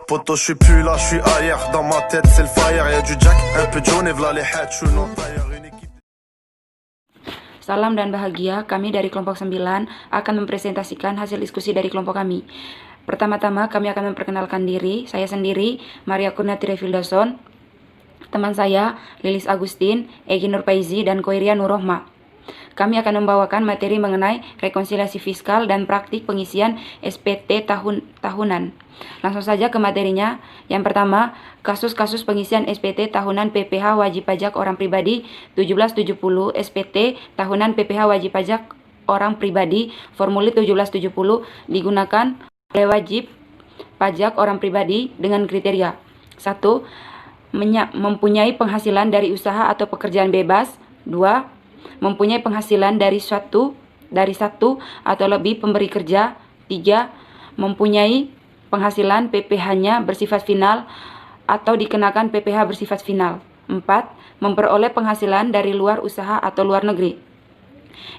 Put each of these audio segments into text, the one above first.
Poto, je suis plus là, je suis ailleurs. Dans ma tête, c'est le fire. Y'a du Jack, un peu de jaune et v'là les heads. Je suis non tailleur, une équipe. Salam dan bahagia, kami dari kelompok 9 akan mempresentasikan hasil diskusi dari kelompok kami. Pertama-tama kami akan memperkenalkan diri. Saya sendiri, Maria Kurniati Refildason, teman saya, Lilis Agustin, Egi Nurpaizi, dan Koiria Nurrohma. Kami akan membawakan materi mengenai rekonsiliasi fiskal dan praktik pengisian SPT tahunan. Langsung saja ke materinya. Yang pertama, kasus-kasus pengisian SPT tahunan PPh wajib pajak orang pribadi 1770 SPT tahunan PPh wajib pajak orang pribadi formulir 1770 digunakan oleh wajib pajak orang pribadi dengan kriteria 1. Mempunyai penghasilan dari usaha atau pekerjaan bebas. 2. Mempunyai penghasilan dari satu atau lebih pemberi kerja. 3. Mempunyai penghasilan PPh-nya bersifat final atau dikenakan PPh bersifat final. 4. Memperoleh penghasilan dari luar usaha atau luar negeri.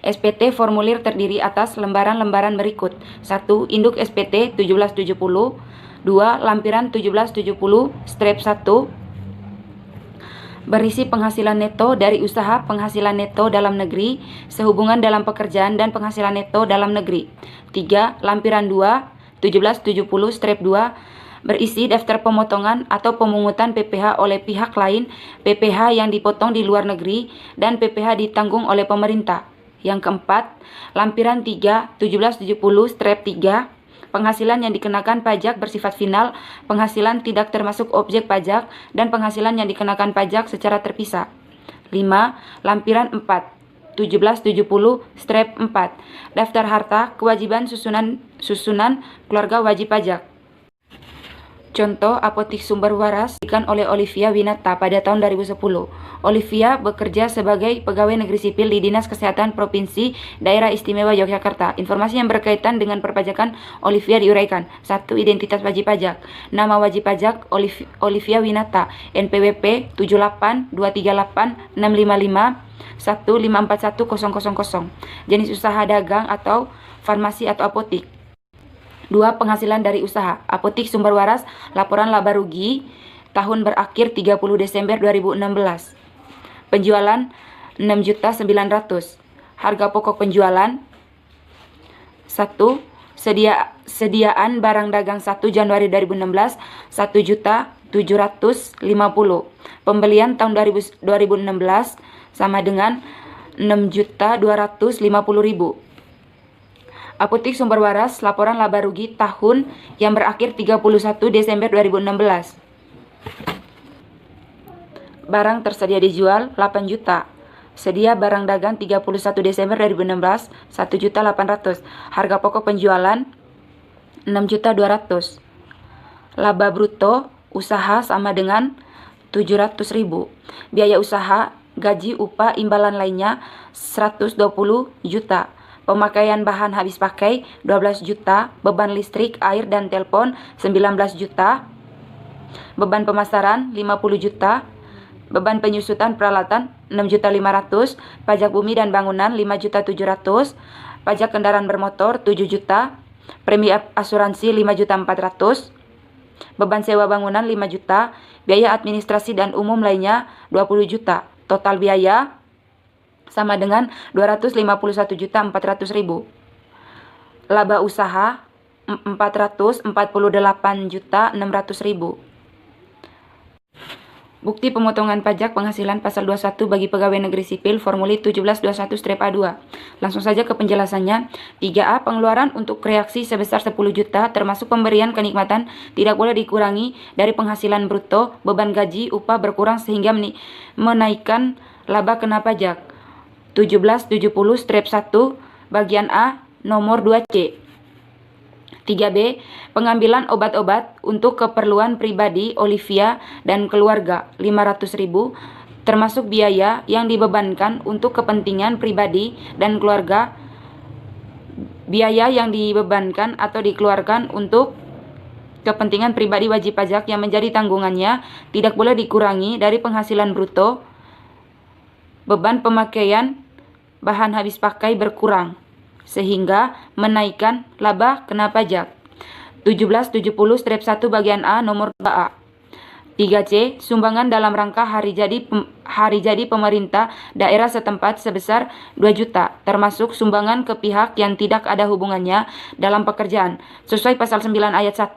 SPT formulir terdiri atas lembaran-lembaran berikut. 1. Induk SPT 1770. 2. Lampiran 1770 strip 1 berisi penghasilan neto dari usaha, penghasilan neto dalam negeri, sehubungan dalam pekerjaan, dan penghasilan neto dalam negeri. 3. Lampiran 2 1770 strip 2 berisi daftar pemotongan atau pemungutan PPh oleh pihak lain, PPh yang dipotong di luar negeri, dan PPh ditanggung oleh pemerintah. Yang keempat, lampiran 3 1770 strip 3 penghasilan yang dikenakan pajak bersifat final, penghasilan tidak termasuk objek pajak, dan penghasilan yang dikenakan pajak secara terpisah. 5. Lampiran 4 1770 strip 4 daftar harta kewajiban susunan keluarga wajib pajak. Contoh apotik sumber waras diberikan oleh Olivia Winata pada tahun 2010. Olivia bekerja sebagai pegawai negeri sipil di Dinas Kesehatan Provinsi Daerah Istimewa Yogyakarta. Informasi yang berkaitan dengan perpajakan Olivia diuraikan. 1. Identitas wajib pajak. Nama wajib pajak Olivia Winata, NPWP 78238655 1541000. Jenis usaha dagang atau farmasi atau apotik. 2. Penghasilan dari usaha. Apotik sumber waras, laporan laba rugi tahun berakhir 30 Desember 2016. Penjualan 6.900.000. Harga pokok penjualan 1. Sediaan barang dagang 1 Januari 2016 1.750.000. Pembelian tahun 2016 sama dengan 6.250.000. Apotik sumber waras, laporan laba rugi tahun yang berakhir 31 Desember 2016. Barang tersedia dijual 8 juta. Sedia barang dagang 31 Desember 2016 1.800.000. Harga pokok penjualan 6.200.000. Laba bruto usaha sama dengan 700.000. Biaya usaha, gaji, upah, imbalan lainnya 120 juta. Pemakaian bahan habis pakai 12 juta, beban listrik, air, dan telepon 19 juta, beban pemasaran 50 juta, beban penyusutan peralatan 6.500.000, pajak bumi dan bangunan 5.700.000, pajak kendaraan bermotor 7 juta, premi asuransi 5.400.000, beban sewa bangunan 5 juta, biaya administrasi dan umum lainnya 20 juta. Total biaya sama dengan 251.400.000. Laba usaha 448.600.000. Bukti pemotongan pajak penghasilan pasal 21 bagi pegawai negeri sipil formulir 1721-A2. Langsung saja ke penjelasannya. 3A. Pengeluaran untuk reaksi sebesar 10 juta termasuk pemberian kenikmatan tidak boleh dikurangi dari penghasilan bruto. Beban gaji upah berkurang sehingga menaikkan laba kena pajak. 1770-1 bagian A nomor 2C. 3B. Pengambilan obat-obat untuk keperluan pribadi Olivia dan keluarga 500.000 termasuk biaya yang dibebankan untuk kepentingan pribadi dan keluarga. Biaya yang dibebankan atau dikeluarkan untuk kepentingan pribadi wajib pajak yang menjadi tanggungannya tidak boleh dikurangi dari penghasilan bruto. Beban pemakaian bahan habis pakai berkurang sehingga menaikkan laba kena pajak. 1770-1 bagian A nomor 2A. 3C. Sumbangan dalam rangka hari jadi pemerintah daerah setempat sebesar 2 juta, termasuk sumbangan ke pihak yang tidak ada hubungannya dalam pekerjaan, sesuai pasal 9 ayat 1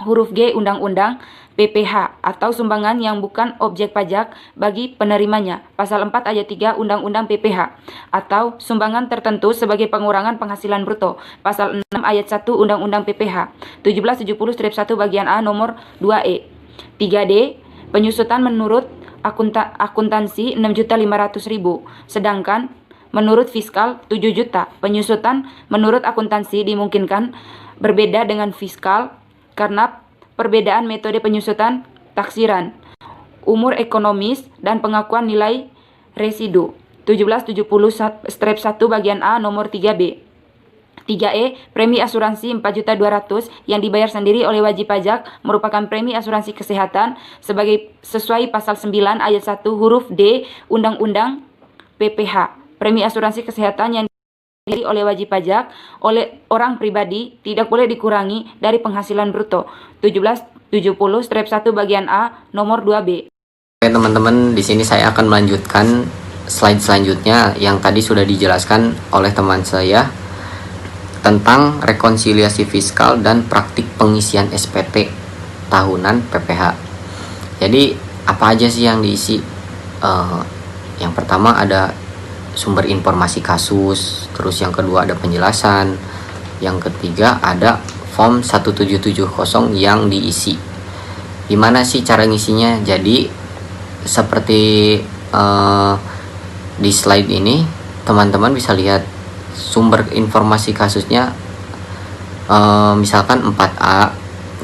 huruf G Undang-Undang PPH, atau sumbangan yang bukan objek pajak bagi penerimanya, pasal 4 ayat 3 Undang-Undang PPH, atau sumbangan tertentu sebagai pengurangan penghasilan bruto, pasal 6 ayat 1 Undang-Undang PPH. 1770-1 bagian A nomor 2E. 3D. Penyusutan menurut akuntansi 6.500.000, sedangkan menurut fiskal 7 juta. Penyusutan menurut akuntansi dimungkinkan berbeda dengan fiskal karena perbedaan metode penyusutan taksiran, umur ekonomis, dan pengakuan nilai residu. 1770-1 bagian A nomor 3B. 3E. Premi asuransi 4.200.000 yang dibayar sendiri oleh wajib pajak merupakan premi asuransi kesehatan sesuai pasal 9 ayat 1 huruf D Undang-Undang PPH. Premi asuransi kesehatan yang diberi oleh wajib pajak oleh orang pribadi tidak boleh dikurangi dari penghasilan bruto. 1770-1 bagian A nomor 2B. Oke teman-teman, di sini saya akan melanjutkan slide selanjutnya yang tadi sudah dijelaskan oleh teman saya tentang rekonsiliasi fiskal dan praktik pengisian SPT tahunan PPH. Jadi apa aja sih yang diisi? Yang pertama ada sumber informasi kasus, terus yang kedua ada penjelasan, yang ketiga ada form 1770 yang diisi. Gimana sih cara ngisinya? Jadi seperti di slide ini teman-teman bisa lihat sumber informasi kasusnya, misalkan 4A.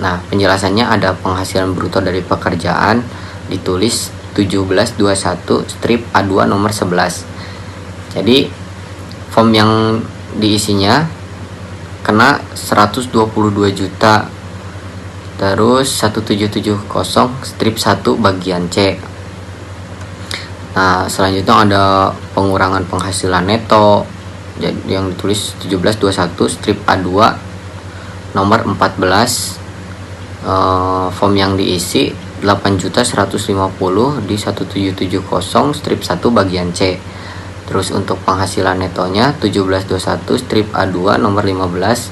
Nah, penjelasannya ada penghasilan bruto dari pekerjaan, ditulis 1721 strip A2 nomor 11. Jadi form yang diisinya kena 122 juta. Terus 1770 strip 1 bagian C. Nah, selanjutnya ada pengurangan penghasilan neto yang ditulis 1721 strip A2 nomor 14. Form yang diisi 8.150 di 1770 strip 1 bagian C. Terus untuk penghasilan netonya 1721 strip A2 nomor 15,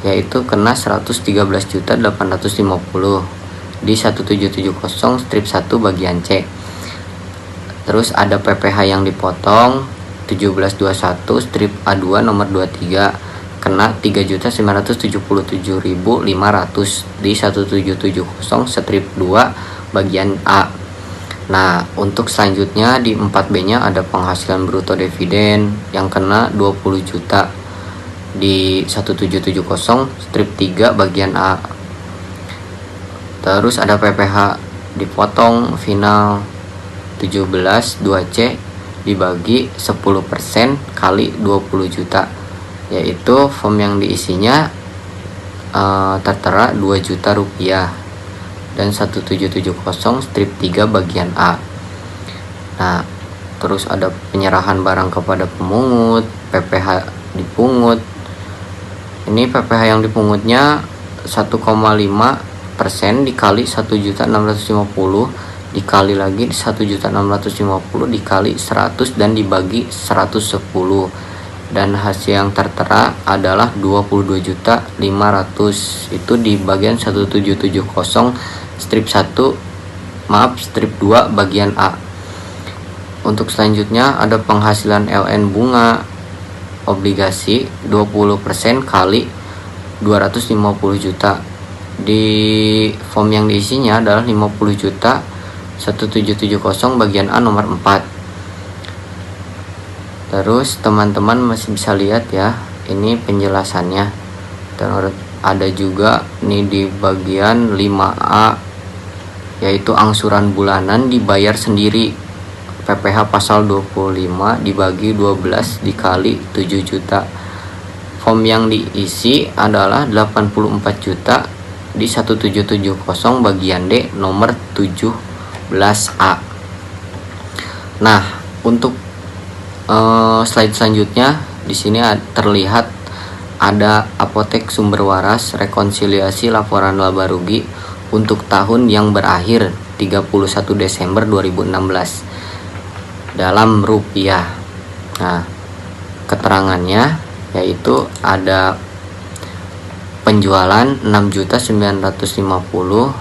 yaitu kena 113.850 di 1770 strip 1 bagian C. Terus ada PPH yang dipotong 1721 strip A2 nomor 23 kena 3.977.500 di 1770 strip 2 bagian A. Nah, untuk selanjutnya di 4B-nya ada penghasilan bruto dividen yang kena 20 juta di 1770 strip 3 bagian A. Terus ada PPH dipotong final 17 2C dibagi 10% kali 20 juta, yaitu form yang diisinya tertera 2 juta rupiah dan 1770 strip 3 bagian A. Nah, terus ada penyerahan barang kepada pemungut, PPH dipungut. Ini PPH yang dipungutnya 1,5% dikali 1.650 dikali lagi 1.650 dikali 100 dan dibagi 110, dan hasil yang tertera adalah 22.500. Itu di bagian 1770 strip 2 bagian A. Untuk selanjutnya ada penghasilan LN bunga obligasi 20% kali 250 juta. Di form yang diisinya adalah 50 juta 1770 bagian A nomor 4. Terus teman-teman masih bisa lihat ya, ini penjelasannya. Terus ada juga nih di bagian 5A, yaitu angsuran bulanan dibayar sendiri, PPH pasal 25 dibagi 12 dikali 7 juta. Form yang diisi adalah 84 juta di 1770 bagian D nomor 17A. Nah, untuk slide selanjutnya di sini terlihat ada Apotek Sumber Waras rekonsiliasi laporan laba rugi untuk tahun yang berakhir 31 Desember 2016 dalam rupiah. Nah, keterangannya yaitu ada penjualan 6.950.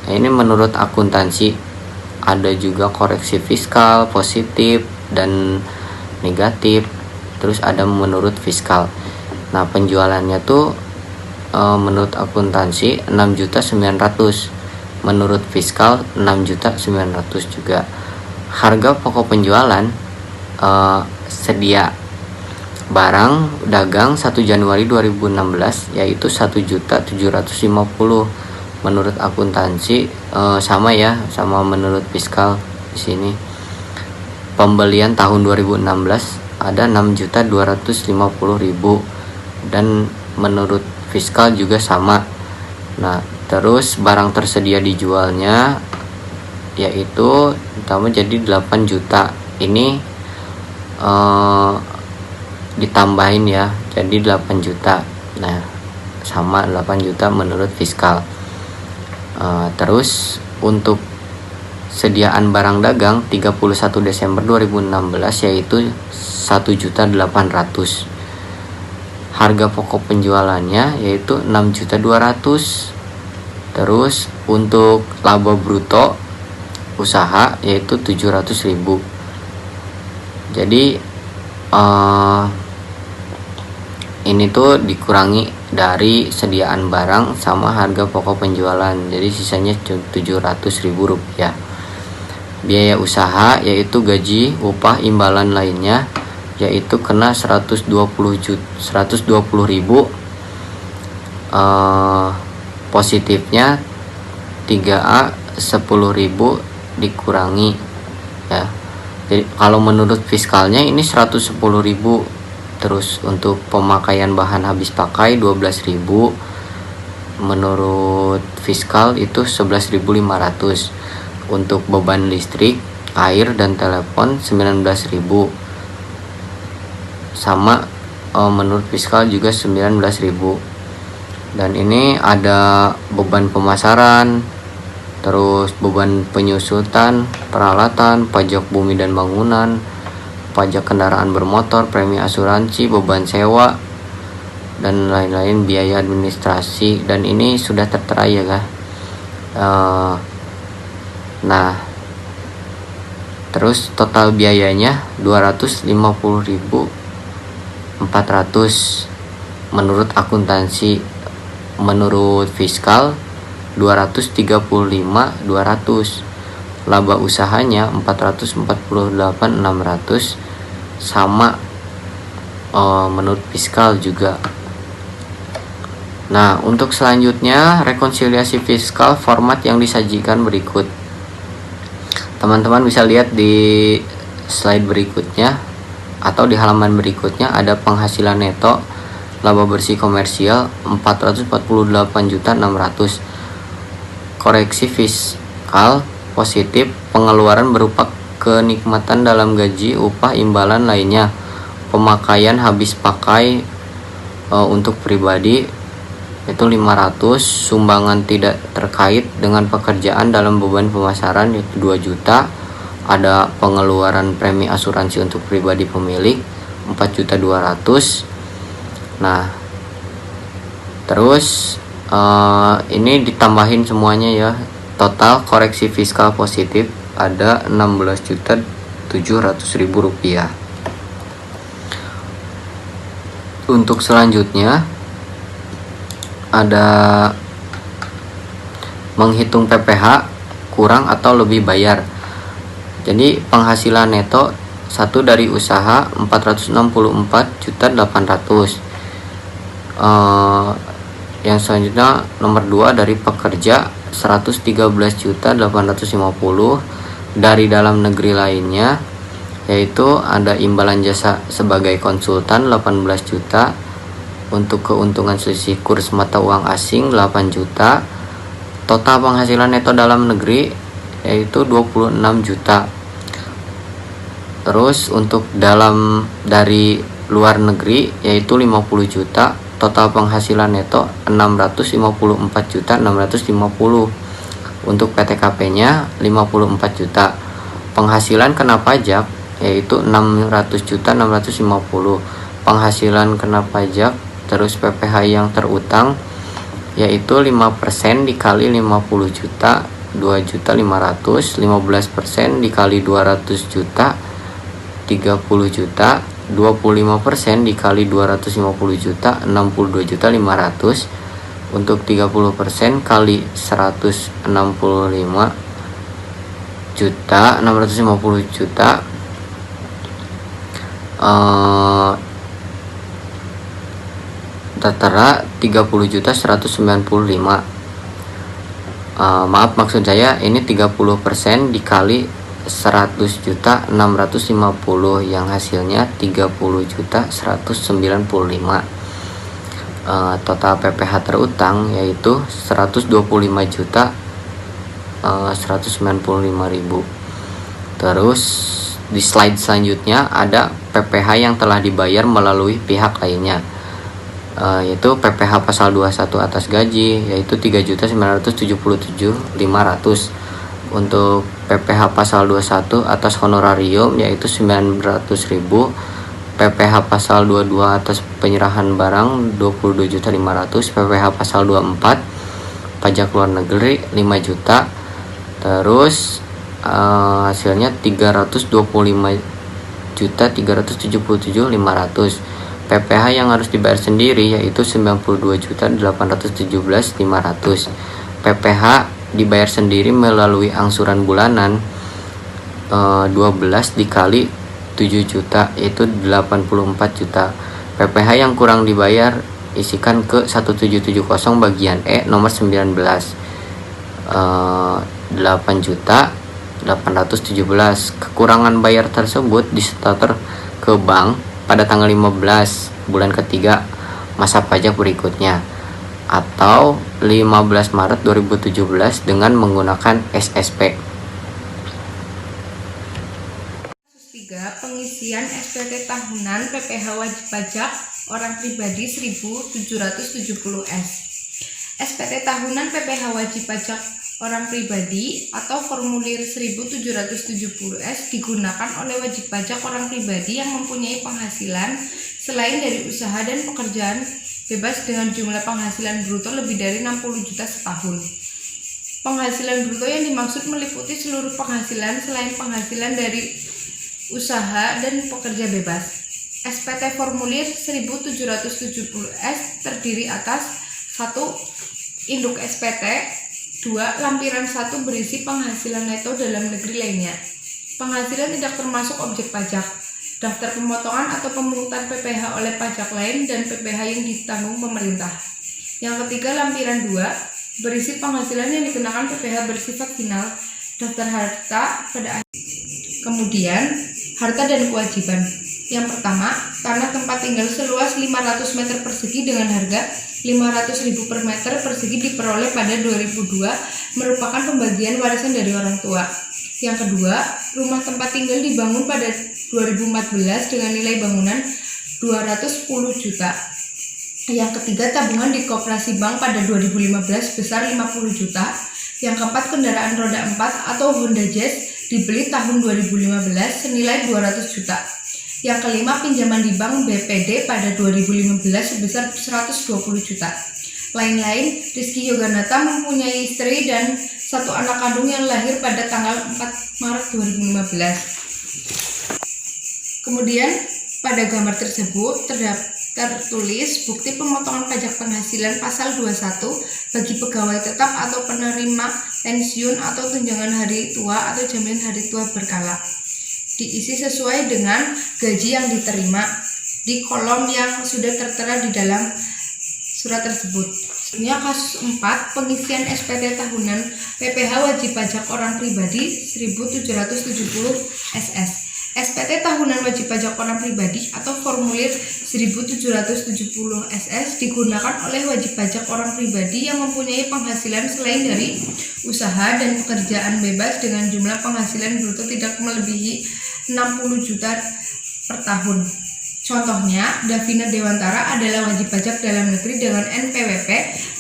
Nah, ini menurut akuntansi. Ada juga koreksi fiskal positif dan negatif. Terus ada menurut fiskal. Nah, penjualannya tuh menurut akuntansi 6.900, menurut fiskal 6.900 juga. Harga pokok penjualan sedia barang dagang 1 Januari 2016 yaitu 1.750. Menurut akuntansi sama ya, sama menurut fiskal di sini. Pembelian tahun 2016 ada 6.250.000 dan menurut fiskal juga sama. Nah, terus barang tersedia dijualnya yaitu utama jadi 8 juta. Ini ditambahin ya, jadi 8 juta. Nah, sama 8 juta menurut fiskal. Terus untuk sediaan barang dagang 31 Desember 2016 yaitu 1.800.000. Harga pokok penjualannya yaitu 6.200.000. Terus untuk laba bruto usaha yaitu 700.000. Jadi ini tuh dikurangi dari sediaan barang sama harga pokok penjualan, jadi sisanya 700.000 rupiah. Biaya usaha yaitu gaji, upah, imbalan lainnya yaitu kena 120.000. Positifnya 3A 10.000 dikurangi ya. Jadi kalau menurut fiskalnya ini 110.000. Terus untuk pemakaian bahan habis pakai 12.000. Menurut fiskal itu 11.500. Untuk beban listrik, air dan telepon 19.000. Sama menurut fiskal juga 19.000. Dan ini ada beban pemasaran, terus beban penyusutan, peralatan, pajak bumi dan bangunan, pajak kendaraan bermotor, premi asuransi, beban sewa, dan lain-lain, biaya administrasi. Dan ini sudah tertera ya kah? Nah, terus total biayanya 250.400 menurut akuntansi. Menurut fiskal 235.200. Laba usahanya 448.600 sama menurut fiskal juga. Nah, untuk selanjutnya rekonsiliasi fiskal format yang disajikan berikut. Teman-teman bisa lihat di slide berikutnya atau di halaman berikutnya ada penghasilan neto laba bersih komersial 448.600. Koreksi fiskal positif, pengeluaran berupa kenikmatan dalam gaji, upah, imbalan lainnya, pemakaian habis pakai untuk pribadi itu 500, sumbangan tidak terkait dengan pekerjaan dalam beban pemasaran yaitu 2 juta, ada pengeluaran premi asuransi untuk pribadi pemilik 4.200.000. Nah, terus ini ditambahin semuanya ya. Total koreksi fiskal positif ada 16.700.000 rupiah. Untuk selanjutnya ada menghitung PPh kurang atau lebih bayar. Jadi penghasilan neto 1 dari usaha 464.800.000. Yang selanjutnya nomor 2 dari pekerja 113.850.000. Dari dalam negeri lainnya yaitu ada imbalan jasa sebagai konsultan 18 juta, untuk keuntungan selisih kurs mata uang asing 8 juta. Total penghasilan neto dalam negeri yaitu 26 juta. Terus untuk dari luar negeri yaitu 50 juta, total penghasilan neto 654.650. Untuk PTKP-nya 54 juta. Penghasilan kena pajak yaitu 600.650. Penghasilan kena pajak terus PPh yang terutang yaitu 5% dikali 50 juta 2.500.000, 15% dikali 200 juta 30 juta, 25% dikali 250 juta 62.500.000. Untuk 30% kali 165 juta 650 juta tertera 30 juta 195. Maaf, maksud saya ini 30% dikali 100 juta 650 yang hasilnya 30 juta 195. Total PPh terutang yaitu 125 juta 195.000. Terus di slide selanjutnya ada PPh yang telah dibayar melalui pihak lainnya, yaitu PPh pasal 21 atas gaji yaitu 3.977.500. Untuk PPh pasal 21 atas honorarium yaitu 900.000. PPh pasal 22 atas penyerahan barang 22.500.000. PPh pasal 24 pajak luar negeri 5 juta. Terus hasilnya 325.377.500. PPh yang harus dibayar sendiri yaitu 92.817.500. PPh dibayar sendiri melalui angsuran bulanan 12 dikali 7 juta yaitu 84 juta. PPh yang kurang dibayar isikan ke 1770 bagian E nomor 19, 8 juta 817. Kekurangan bayar tersebut disetor ke bank pada tanggal 15 bulan ketiga masa pajak berikutnya atau 15 Maret 2017 dengan menggunakan SSP. Pengisian SPT tahunan PPh wajib pajak orang pribadi 1.770S. SPT tahunan PPh wajib pajak orang pribadi atau formulir 1.770S digunakan oleh wajib pajak orang pribadi yang mempunyai penghasilan selain dari usaha dan pekerjaan bebas dengan jumlah penghasilan bruto lebih dari 60 juta setahun. Penghasilan bruto yang dimaksud meliputi seluruh penghasilan selain penghasilan dari usaha dan pekerja bebas. SPT formulir 1.770S terdiri atas 1. Induk SPT, 2. Lampiran 1 berisi penghasilan neto dalam negeri lainnya. Penghasilan tidak termasuk objek pajak, daftar pemotongan atau pemungutan PPh oleh pajak lain dan PPh yang ditanggung pemerintah. Yang ketiga, lampiran 2 berisi penghasilan yang dikenakan PPh bersifat final, daftar harta pada akhir. Kemudian, harta dan kewajiban. Yang pertama, tanah tempat tinggal seluas 500 meter persegi dengan harga 500.000 per meter persegi diperoleh pada 2002 merupakan pembagian warisan dari orang tua. Yang kedua, rumah tempat tinggal dibangun pada 2014 dengan nilai bangunan 210 juta. Yang ketiga, tabungan di koperasi bank pada 2015 besar 50 juta. Yang keempat, kendaraan roda 4 atau Honda Jazz dibeli tahun 2015 senilai 200 juta. Yang kelima, pinjaman di bank BPD pada 2015 sebesar 120 juta. Lain-lain, Rizky Yoganata mempunyai istri dan satu anak kandung yang lahir pada tanggal 4 Maret 2015. Kemudian, pada gambar tersebut tertulis bukti pemotongan pajak penghasilan pasal 21 bagi pegawai tetap atau penerima pensiun atau tunjangan hari tua atau jaminan hari tua berkala. Diisi sesuai dengan gaji yang diterima di kolom yang sudah tertera di dalam surat tersebut. Selanjutnya kasus 4, pengisian SPT tahunan PPh wajib pajak orang pribadi 1.770 SS. SPT tahunan wajib pajak orang pribadi atau formulir 1.770 SS digunakan oleh wajib pajak orang pribadi yang mempunyai penghasilan selain dari usaha dan pekerjaan bebas dengan jumlah penghasilan bruto tidak melebihi 60 juta per tahun. Contohnya, Davina Dewantara adalah wajib pajak dalam negeri dengan NPWP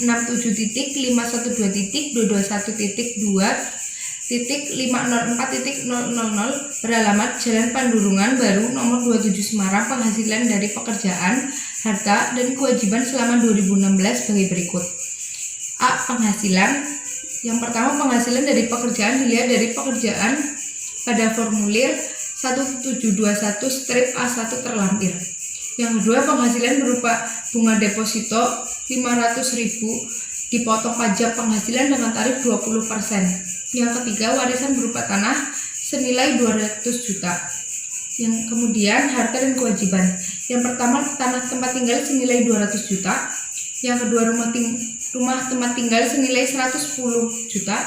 67.51.2.504.000 beralamat Jalan Pandurungan Baru nomor 27 Semarang. Penghasilan dari pekerjaan, harta, dan kewajiban selama 2016 sebagai berikut. A. Penghasilan. Yang pertama, penghasilan dari pekerjaan dilihat dari pekerjaan pada formulir 1721 strip A1 terlampir. Yang kedua, penghasilan berupa bunga deposito 500.000 dipotong pajak penghasilan dengan tarif 20%. Yang ketiga, warisan berupa tanah senilai 200 juta. Yang kemudian, harta dan kewajiban. Yang pertama, tanah tempat tinggal senilai 200 juta. Yang kedua, rumah tempat tinggal senilai 110 juta.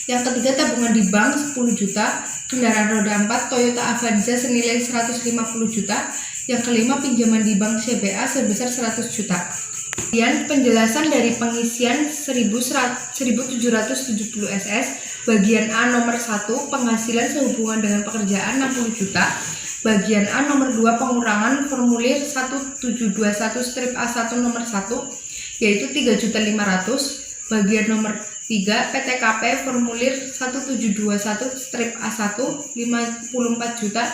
Yang ketiga, tabungan di bank 10 juta. Kendaraan roda 4 Toyota Avanza senilai 150 juta. Yang kelima, pinjaman di bank CBA sebesar 100 juta. Kemudian penjelasan dari pengisian 1770 SS bagian A nomor 1, penghasilan sehubungan dengan pekerjaan 60 juta. Bagian A nomor 2, pengurangan formulir 1721 strip A1 nomor 1 yaitu 3.500.000. Bagian nomor 3, PTKP formulir 1721 strip A1 54 juta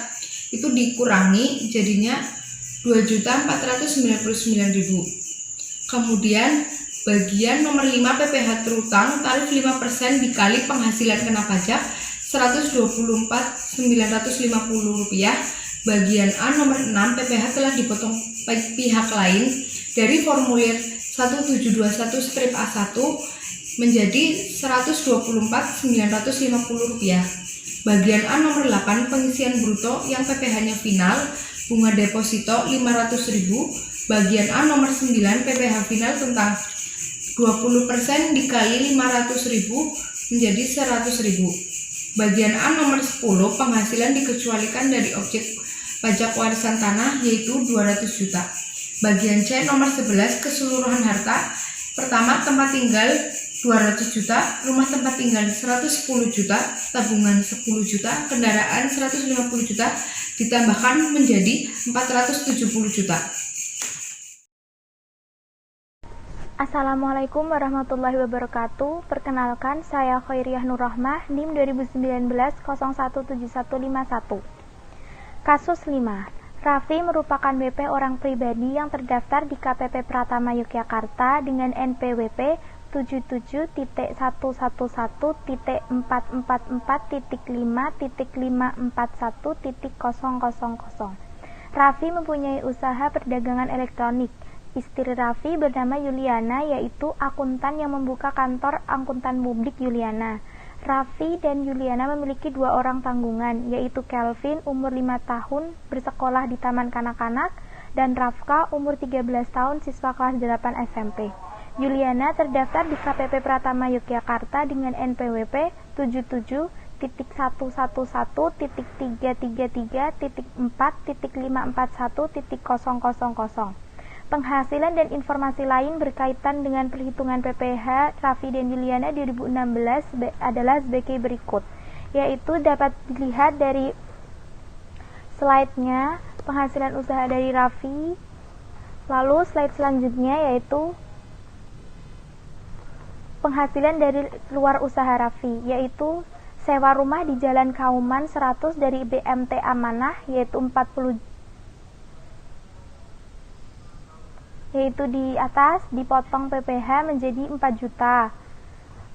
itu dikurangi jadinya 2.499.000. Kemudian bagian nomor 5, PPh terutang tarif 5% dikali penghasilan kena pajak 124.950 rupiah. Bagian A nomor 6, PPh telah dipotong pihak lain dari formulir 1721 strip A1 menjadi 124.950 rupiah. Bagian A nomor 8, pengisian bruto yang PPh-nya final, bunga deposito 500.000. Bagian A nomor 9, PPh final tentang 20% dikali 500.000 menjadi 100.000. Bagian A nomor 10, penghasilan dikecualikan dari objek pajak warisan tanah yaitu 200 juta. Bagian C nomor 11, keseluruhan harta. Pertama, tempat tinggal 200 juta, rumah tempat tinggal 110 juta, tabungan 10 juta, kendaraan 150 juta, ditambahkan menjadi 470 juta. Assalamualaikum warahmatullahi wabarakatuh. Perkenalkan, saya Khairiyah Nurrahmah, NIM 2019 017151. Kasus 5. Raffi merupakan WP orang pribadi yang terdaftar di KPP Pratama Yogyakarta dengan NPWP 77.444.5.541.000. Raffi mempunyai usaha perdagangan elektronik. Istri Raffi bernama Yuliana, yaitu akuntan yang membuka kantor angkutan publik Yuliana. Raffi dan Yuliana memiliki 2 orang tanggungan, yaitu Kelvin umur 5 tahun bersekolah di Taman Kanak-Kanak dan Rafka umur 13 tahun siswa kelas 8 SMP. Yuliana terdaftar di KPP Pratama Yogyakarta dengan NPWP 77.111.333.4.541.000. Penghasilan dan informasi lain berkaitan dengan perhitungan PPh Raffi dan Yuliana 2016 adalah sebagai berikut, yaitu dapat dilihat dari slide-nya penghasilan usaha dari Raffi. Lalu slide selanjutnya yaitu penghasilan dari luar usaha Raffi, yaitu sewa rumah di Jalan Kauman 100 dari BMT Amanah yaitu 40, yaitu di atas dipotong PPh menjadi 4 juta.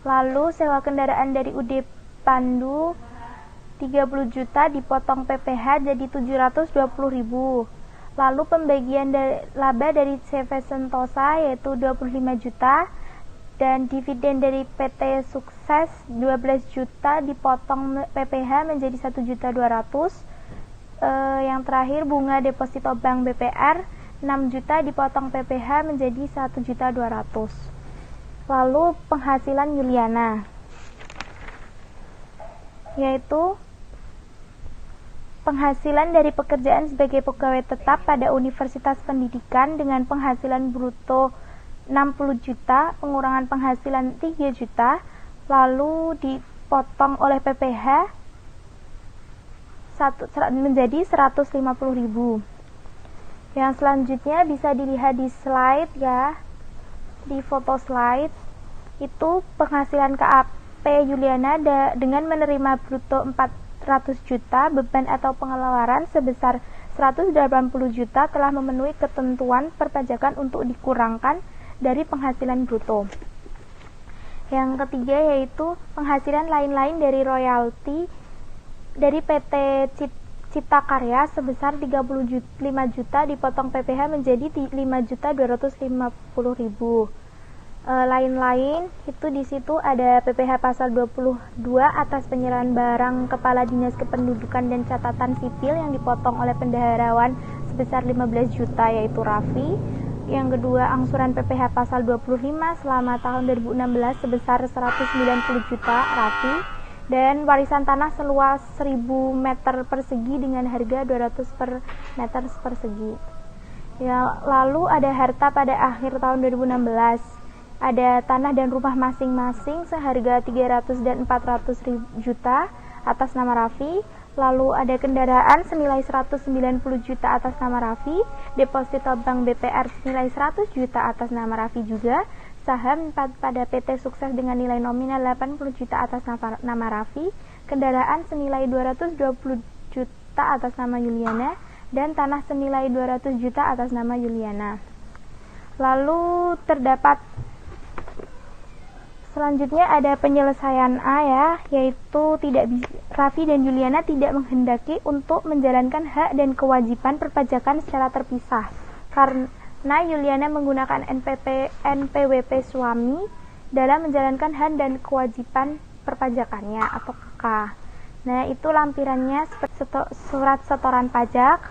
Lalu sewa kendaraan dari UD Pandu 30 juta dipotong PPh jadi 720.000. Lalu pembagian laba dari CV Sentosa yaitu 25 juta dan dividen dari PT Sukses 12 juta dipotong PPh menjadi 1.200.000. Yang terakhir bunga deposito bank BPR 6 juta dipotong PPh menjadi 1.200.000. Lalu penghasilan Yuliana yaitu penghasilan dari pekerjaan sebagai pegawai tetap pada Universitas Pendidikan dengan penghasilan bruto 60 juta, pengurangan penghasilan 3 juta, lalu dipotong oleh PPh menjadi 150.000. Yang selanjutnya bisa dilihat di slide ya, di foto slide. Itu penghasilan KAP Yuliana dengan menerima bruto 400 juta, beban atau pengeluaran sebesar 180 juta telah memenuhi ketentuan perpajakan untuk dikurangkan dari penghasilan bruto. Yang ketiga yaitu penghasilan lain-lain dari royalti dari PT Cipta Karya sebesar 35 juta dipotong PPh menjadi 5.250.000. Lain-lain itu di situ ada PPh pasal 22 atas penyerahan barang Kepala Dinas Kependudukan dan Catatan Sipil yang dipotong oleh bendaharawan sebesar 15 juta yaitu Raffi. Yang kedua, angsuran PPh pasal 25 selama tahun 2016 sebesar 190 juta Raffi. Dan warisan tanah seluas 1000 meter persegi dengan harga 200 per meter persegi. Ya, lalu ada harta pada akhir tahun 2016. Ada tanah dan rumah masing-masing seharga 300 dan 400 juta atas nama Raffi. Lalu ada kendaraan senilai 190 juta atas nama Raffi. Deposito Bank BPR senilai 100 juta atas nama Raffi juga. Saham pada PT Sukses dengan nilai nominal 80 juta atas nama Raffi, kendaraan senilai 220 juta atas nama Yuliana, dan tanah senilai 200 juta atas nama Yuliana. Lalu terdapat selanjutnya ada penyelesaian A ya, yaitu Raffi dan Yuliana tidak menghendaki untuk menjalankan hak dan kewajiban perpajakan secara terpisah karena Yuliana menggunakan NPWP suami dalam menjalankan hak dan kewajiban perpajakannya atau KK. Nah, itu lampirannya surat setoran pajak.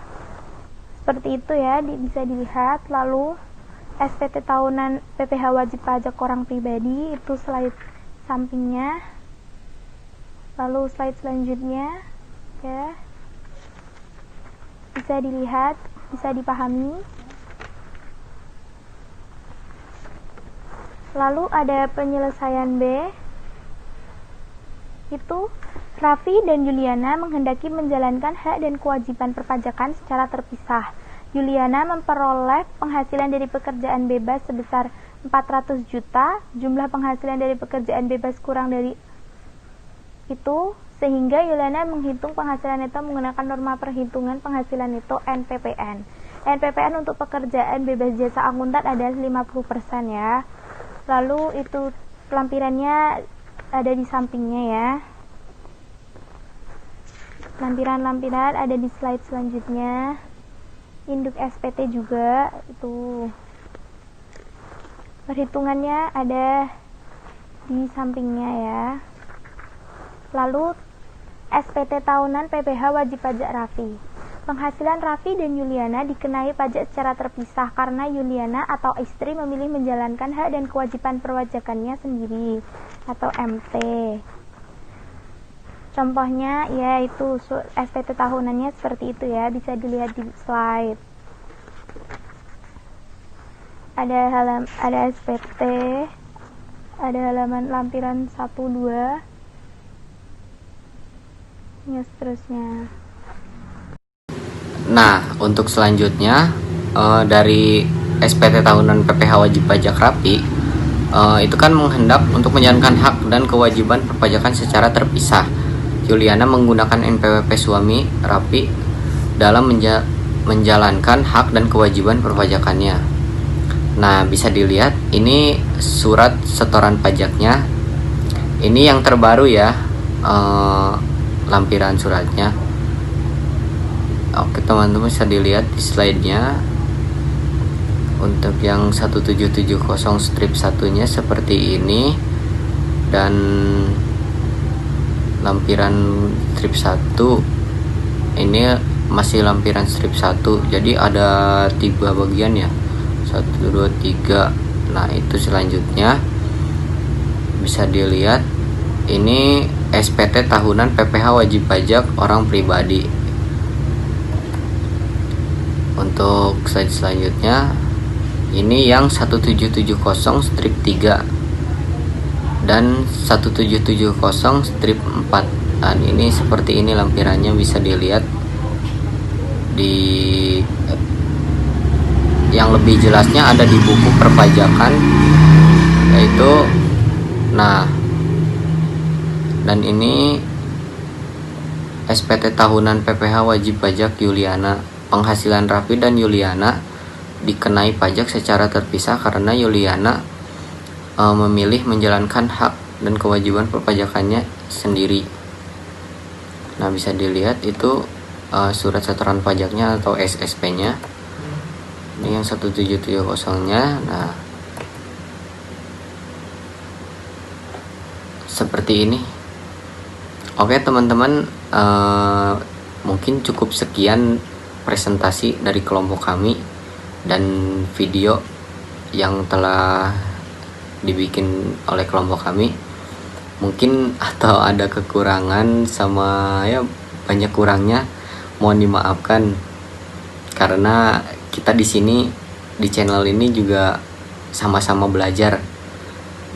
Seperti itu ya, bisa dilihat. Lalu SPT tahunan PPh wajib pajak orang pribadi, itu slide sampingnya. Lalu slide selanjutnya ya. Bisa dilihat, bisa dipahami. Lalu ada penyelesaian B, itu Raffi dan Yuliana menghendaki menjalankan hak dan kewajiban perpajakan secara terpisah. Yuliana memperoleh penghasilan dari pekerjaan bebas sebesar 400 juta, jumlah penghasilan dari pekerjaan bebas kurang dari itu, sehingga Yuliana menghitung penghasilan itu menggunakan norma perhitungan penghasilan itu NPPN. NPPN untuk pekerjaan bebas jasa akuntan adalah 50% ya. Lalu itu lampirannya ada di sampingnya ya. Lampiran-lampiran ada di slide selanjutnya. Induk SPT juga itu. Perhitungannya ada di sampingnya ya. Lalu SPT tahunan PPh wajib pajak Raffi. Penghasilan Raffi dan Yuliana dikenai pajak secara terpisah karena Yuliana atau istri memilih menjalankan hak dan kewajiban perpajakannya sendiri atau MT. Contohnya yaitu SPT tahunannya seperti itu ya, bisa dilihat di slide. Ada SPT, ada halaman lampiran 1 2. Ya, seterusnya. Nah, untuk selanjutnya dari SPT tahunan PPh wajib pajak Raffi itu kan menghendak untuk menjalankan hak dan kewajiban perpajakan secara terpisah. Yuliana menggunakan NPWP suami Raffi dalam menjalankan hak dan kewajiban perpajakannya. Nah, bisa dilihat ini surat setoran pajaknya. Ini yang terbaru ya, lampiran suratnya. Oke teman-teman, bisa dilihat di slide-nya. Untuk yang 1770 strip satunya seperti ini, dan lampiran strip 1 ini masih lampiran strip 1, jadi ada 3 bagian ya, 1, 2, 3. Nah, itu selanjutnya bisa dilihat ini SPT tahunan PPh wajib pajak orang pribadi. Untuk slide selanjutnya ini yang 1770 strip 3 dan 1770 strip 4. Dan ini seperti ini lampirannya, bisa dilihat di yang lebih jelasnya ada di buku perpajakan, yaitu dan ini SPT tahunan PPh wajib pajak Yuliana. Penghasilan Raffi dan Yuliana dikenai pajak secara terpisah karena Yuliana memilih menjalankan hak dan kewajiban perpajakannya sendiri. Nah, bisa dilihat itu surat setoran pajaknya atau SSP-nya. Ini yang 1770-nya. Nah, seperti ini. Oke teman-teman, mungkin cukup sekian presentasi dari kelompok kami dan video yang telah dibikin oleh kelompok kami. Mungkin atau ada kekurangan sama ya banyak kurangnya, mohon dimaafkan, karena kita di sini di channel ini juga sama-sama belajar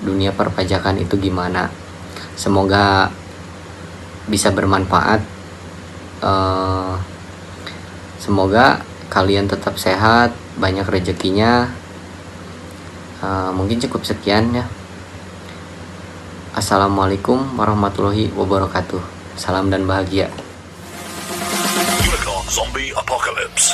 dunia perpajakan itu gimana. Semoga bisa bermanfaat. Semoga kalian tetap sehat, banyak rezekinya. Mungkin cukup sekian ya. Assalamualaikum warahmatullahi wabarakatuh. Salam dan bahagia. Unicorn Zombie Apocalypse.